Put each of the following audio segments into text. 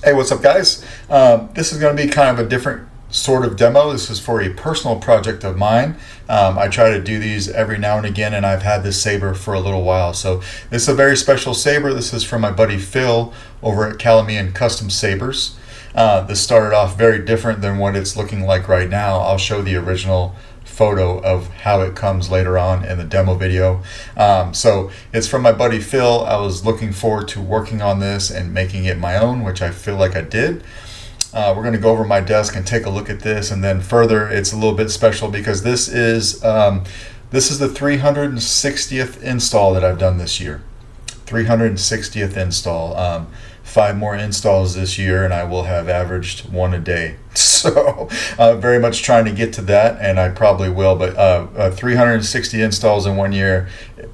Hey, what's up, guys? This is going to be kind of a different sort of demo. This is for a personal project of mine. I try to do these every now and again, and I've had this saber for a little while. So this is a very special saber. This is from my buddy Phil over at Kalymian Custom Sabers. This started off very different than what it's looking like right now. I'll show the original photo of how it comes later on in the demo video. So it's from my buddy Phil. I was looking forward to working on this and making it my own, which I feel like I did. We're going to go over my desk and take a look at this, and then further, it's a little bit special because this is the 360th install that I've done this year. 360th install. 5 more installs this year, and I will have averaged 1 a day. So very much trying to get to that, and I probably will. But 360 installs in 1 year,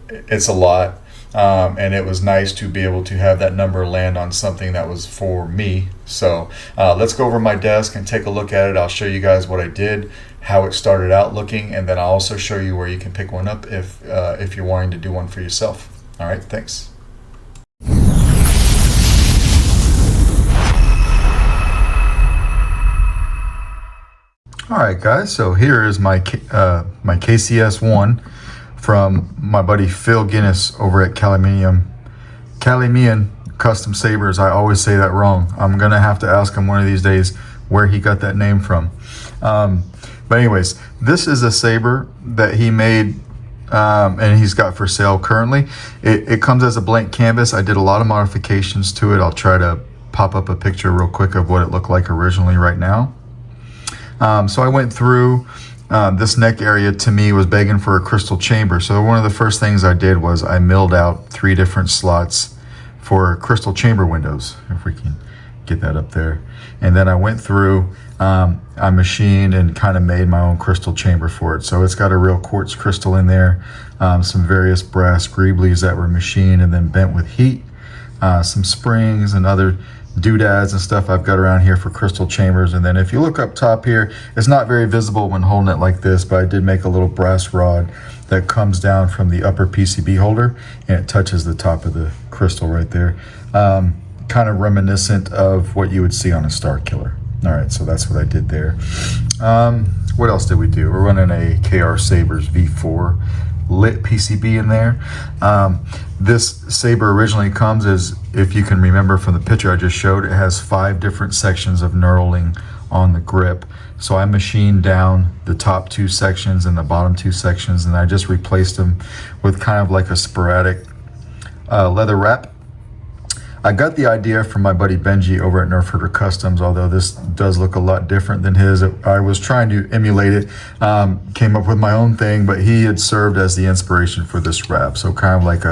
it's a lot. And it was nice to be able to have that number land on something that was for me. So let's go over my desk and take a look at it. I'll show you guys what I did, how it started out looking, and then I'll also show you where you can pick one up if you're wanting to do one for yourself. All right, thanks. All right, guys, so here is my my KCS-1 from my buddy Phil Guinness over at Kalymian Custom Sabers. I always say that wrong. I'm gonna have to ask him one of these days where he got that name from. But anyways, this is a saber that he made and he's got for sale currently. It comes as a blank canvas. I did a lot of modifications to it. I'll try to pop up a picture real quick of what it looked like originally right now. So I went through this neck area. To me, was begging for a crystal chamber. So one of the first things I did was I milled out 3 different slots for crystal chamber windows, if we can get that up there. And then I went through, I machined and kind of made my own crystal chamber for it. So it's got a real quartz crystal in there, some various brass greeblies that were machined and then bent with heat, some springs and other doodads and stuff I've got around here for crystal chambers. And then if you look up top here, it's not very visible when holding it like this, but I did make a little brass rod that comes down from the upper PCB holder and it touches the top of the crystal right there. Kind of reminiscent of what you would see on a Star Killer. All right, so that's what I did there. What else did we do? We're running a KR Sabers V4 lit PCB in there. This saber originally comes as, if you can remember from the picture I just showed, it has 5 different sections of knurling on the grip. So I machined down the top 2 sections and the bottom 2 sections, and I just replaced them with kind of like a sporadic leather wrap. I got the idea from my buddy Benji over at Nerf Herder Customs, although this does look a lot different than his. I was trying to emulate it, came up with my own thing, but he had served as the inspiration for this wrap. So kind of like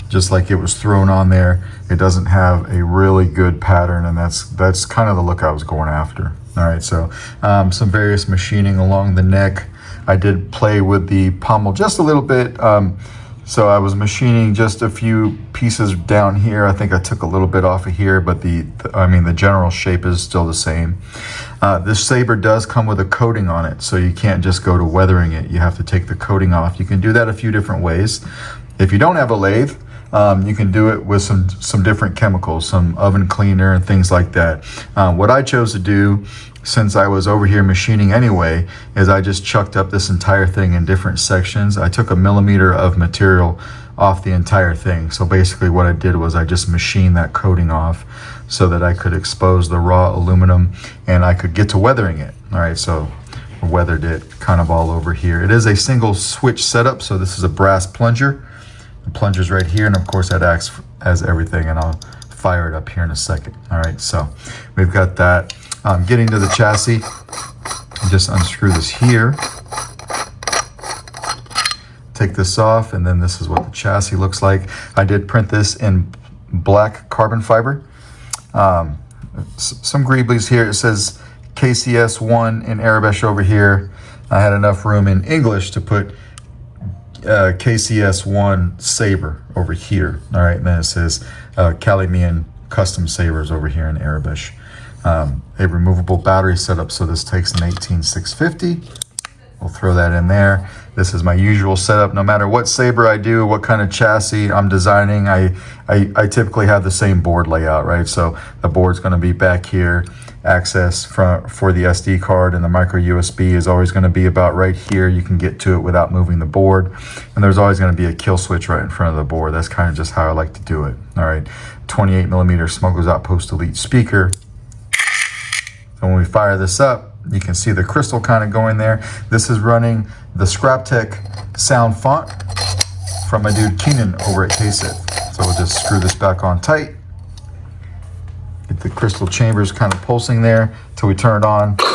just like it was thrown on there. It doesn't have a really good pattern, and that's kind of the look I was going after. All right, so some various machining along the neck. I did play with the pommel just a little bit. So I was machining just a few pieces down here. I think I took a little bit off of here, but the general shape is still the same. This saber does come with a coating on it, so you can't just go to weathering it. You have to take the coating off. You can do that a few different ways. If you don't have a lathe, you can do it with some different chemicals, some oven cleaner and things like that. What I chose to do, since I was over here machining anyway, is I just chucked up this entire thing in different sections. I took 1 millimeter of material off the entire thing. So basically what I did was I just machined that coating off so that I could expose the raw aluminum and I could get to weathering it. All right, so I weathered it kind of all over here. It is a single switch setup, so this is a brass plunger. The plunger's right here, and of course that acts as everything, and I'll fire it up here in a second. All right, so we've got that. Getting to the chassis, just unscrew this here, take this off, and then this is what the chassis looks like. I did print this in black carbon fiber. Some greeblies here. It says KCS-1 in Arabic over here. I had enough room in English to put KCS-1 Saber over here. All right, and then it says Kalymian Custom Sabers over here in Arabic. A removable battery setup, so this takes an 18650 We'll throw that in there. This is my usual setup. No matter what saber I do, what kind of chassis I'm designing, I typically have the same board layout, right? So the board's going to be back here. Access for the SD card and the micro USB is always going to be about right here. You can get to it without moving the board. And there's always going to be a kill switch right in front of the board. That's kind of just how I like to do it. All right, 28 millimeter Smuggler's Outpost Elite speaker. So when we fire this up, you can see the crystal kind of going there. This is running the Scraptech sound font from my dude Keenan over at KCS. So we'll just screw this back on tight. Get the crystal chambers kind of pulsing there till we turn it on. So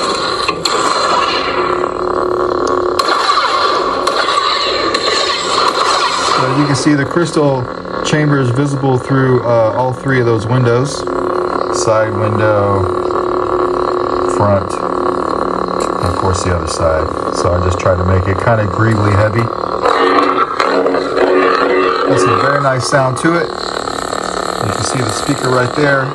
as you can see, the crystal chamber is visible through all three of those windows. Side window, front, and of course the other side. So I just try to make it kind of greedily heavy. That's a very nice sound to it. You can see the speaker right there.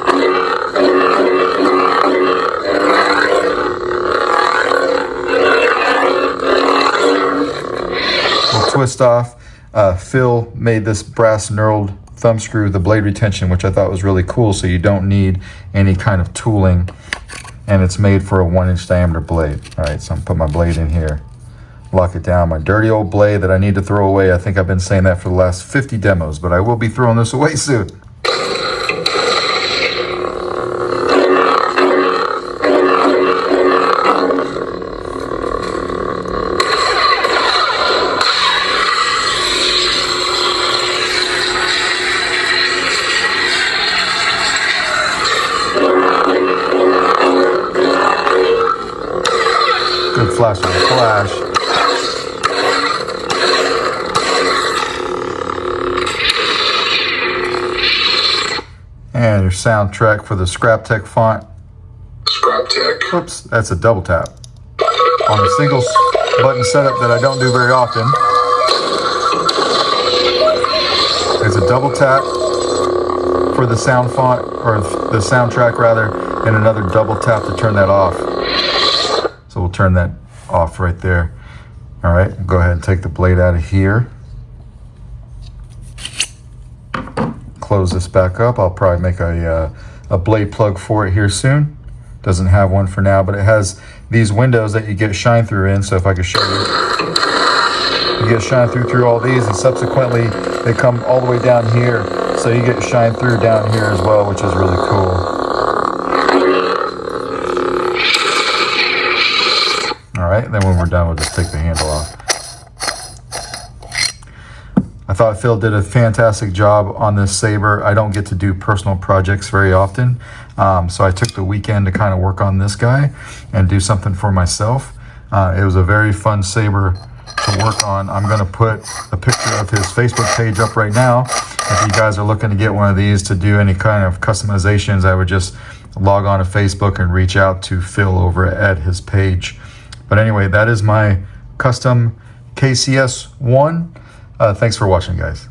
We'll twist off. Phil made this brass knurled thumb screw, the blade retention, which I thought was really cool, so you don't need any kind of tooling. And it's made for a 1-inch diameter blade. All right, so I'm gonna put my blade in here, lock it down. My dirty old blade that I need to throw away. I think I've been saying that for the last 50 demos, but I will be throwing this away soon. Good flash on the flash. And your soundtrack for the Scraptech font. Scraptech. Whoops, that's a double tap. On a single button setup that I don't do very often. There's a double tap for the sound font, or the soundtrack rather, and another double tap to turn that off. So we'll turn that off right there. All right, go ahead and take the blade out of here. Close this back up. I'll probably make a blade plug for it here soon. Doesn't have one for now, but it has these windows that you get shine through in. So if I could show you, you get shine through all these, and subsequently they come all the way down here. So you get shine through down here as well, which is really cool. All right, then when we're done, we'll just take the handle off. I thought Phil did a fantastic job on this saber. I don't get to do personal projects very often, so I took the weekend to kind of work on this guy and do something for myself. It was a very fun saber to work on. I'm going to put a picture of his Facebook page up right now. If you guys are looking to get one of these to do any kind of customizations, I would just log on to Facebook and reach out to Phil over at his page. But anyway, that is my custom KCS-1. Thanks for watching, guys.